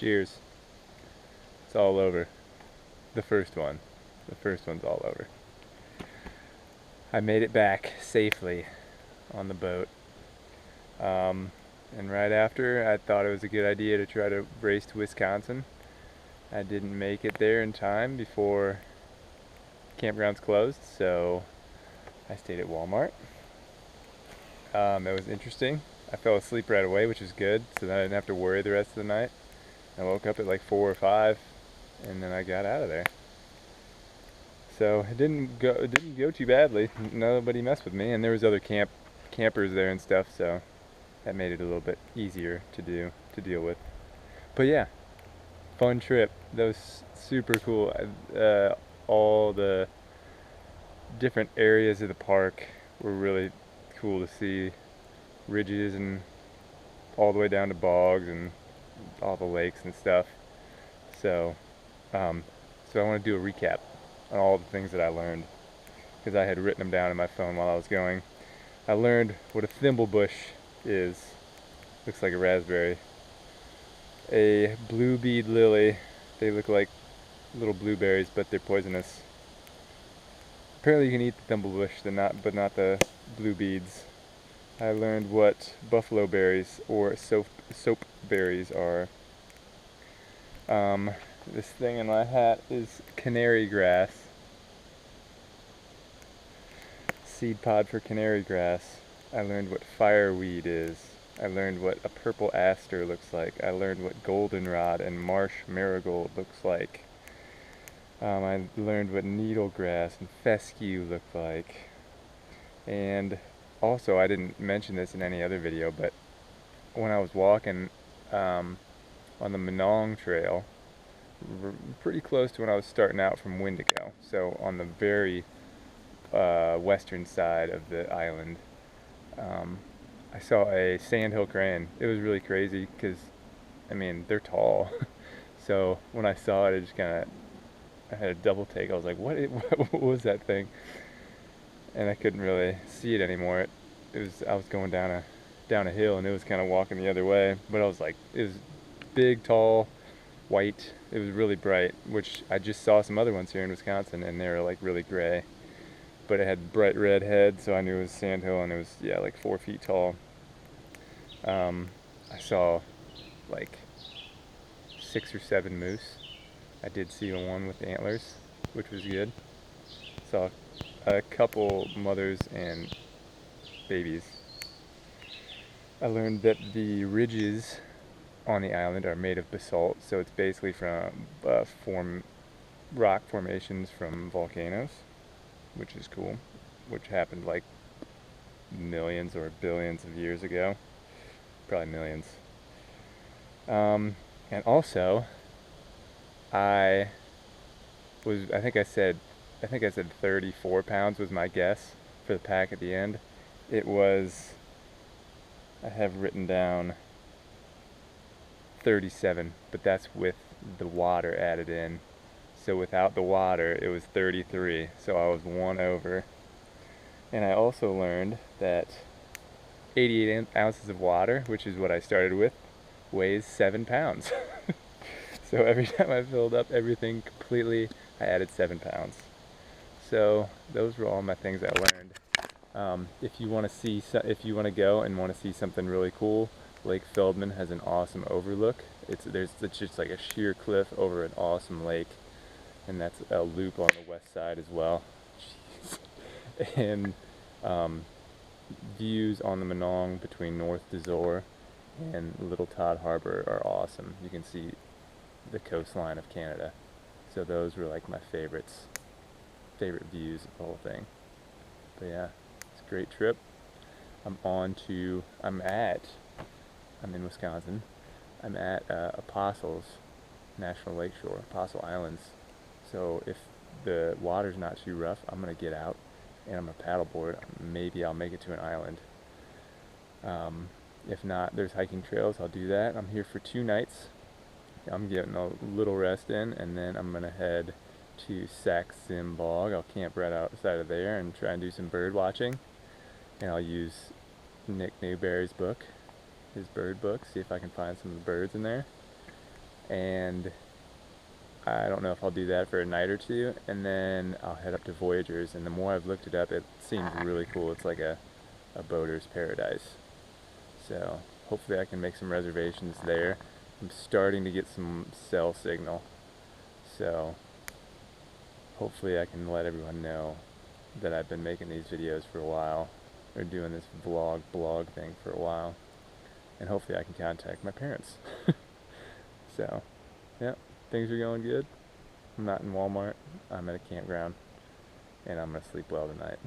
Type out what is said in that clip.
Cheers. It's all over. The first one. The first one's all over. I made it back safely on the boat. And right after, I thought it was a good idea to try to race to Wisconsin. I didn't make it there in time before campgrounds closed, so I stayed at Walmart. It was interesting. I fell asleep right away, which was good, so then I didn't have to worry the rest of the night. I woke up at like 4 or 5, and then I got out of there. So it didn't go too badly. Nobody messed with me, and there was other campers there and stuff, so that made it a little bit easier to deal with. But yeah, fun trip. That was super cool. All the different areas of the park were really cool to see. Ridges and all the way down to bogs and all the lakes and stuff. So I want to do a recap on all the things that I learned, because I had written them down in my phone while I was going. I learned what a thimblebush is. Looks like a raspberry. A blue bead lily. They look like little blueberries, but they're poisonous. Apparently you can eat the thimblebush, but not the blue beads. I learned what buffalo berries or soap berries are. This thing in my hat is canary grass. Seed pod for canary grass. I learned what fireweed is. I learned what a purple aster looks like. I learned what goldenrod and marsh marigold looks like. I learned what needlegrass and fescue look like. And also, I didn't mention this in any other video, but when I was walking on the Menong Trail, pretty close to when I was starting out from Wendigo, so on the very western side of the island, I saw a sandhill crane. It was really crazy because, I mean, they're tall. So when I saw it, I had a double take. I was like, what was that thing? And I couldn't really see it anymore. I was going down a hill, and it was kind of walking the other way. But I was like, it was big, tall, white. It was really bright, which I just saw some other ones here in Wisconsin, and they were like really gray. But it had bright red head, so I knew it was sandhill, and it was, yeah, like 4 feet tall. I saw like 6 or 7 moose. I did see one with antlers, which was good. Saw a couple mothers and babies. I learned that the ridges on the island are made of basalt, so it's basically from rock formations from volcanoes, which is cool, which happened like millions or billions of years ago, probably millions. And also, I think I said 34 pounds was my guess for the pack at the end. It was, I have written down 37, but that's with the water added in. So without the water, it was 33, so I was 1 over. And I also learned that 88 ounces of water, which is what I started with, weighs 7 pounds. So every time I filled up everything completely, I added 7 pounds. So those were all my things I learned. If you want to go and want to see something really cool, Lake Feldman has an awesome overlook. It's just like a sheer cliff over an awesome lake, and that's a loop on the west side as well. Jeez. And views on the Menong between North Dezor and Little Todd Harbor are awesome. You can see the coastline of Canada. So those were like my favorite views of the whole thing. But yeah, it's a great trip. I'm in Wisconsin. I'm at Apostles National Lakeshore, Apostle Islands. So if the water's not too rough, I'm gonna get out and I'm gonna paddleboard. Maybe I'll make it to an island. If not, there's hiking trails. I'll do that. I'm here for 2 nights. I'm getting a little rest in, and then I'm gonna head to Sax-Zim Bog. I'll camp right outside of there and try and do some bird watching. And I'll use Nick Newberry's book, his bird book, see if I can find some of the birds in there. and I don't know if I'll do that for a night or two, and then I'll head up to Voyagers. And the more I've looked it up, it seems really cool. It's like a boater's paradise. So hopefully I can make some reservations there. I'm starting to get some cell signal, so hopefully I can let everyone know that I've been making these videos for a while, or doing this blog thing for a while, and hopefully I can contact my parents. So, yeah, things are going good. I'm not in Walmart. I'm at a campground, and I'm gonna sleep well tonight.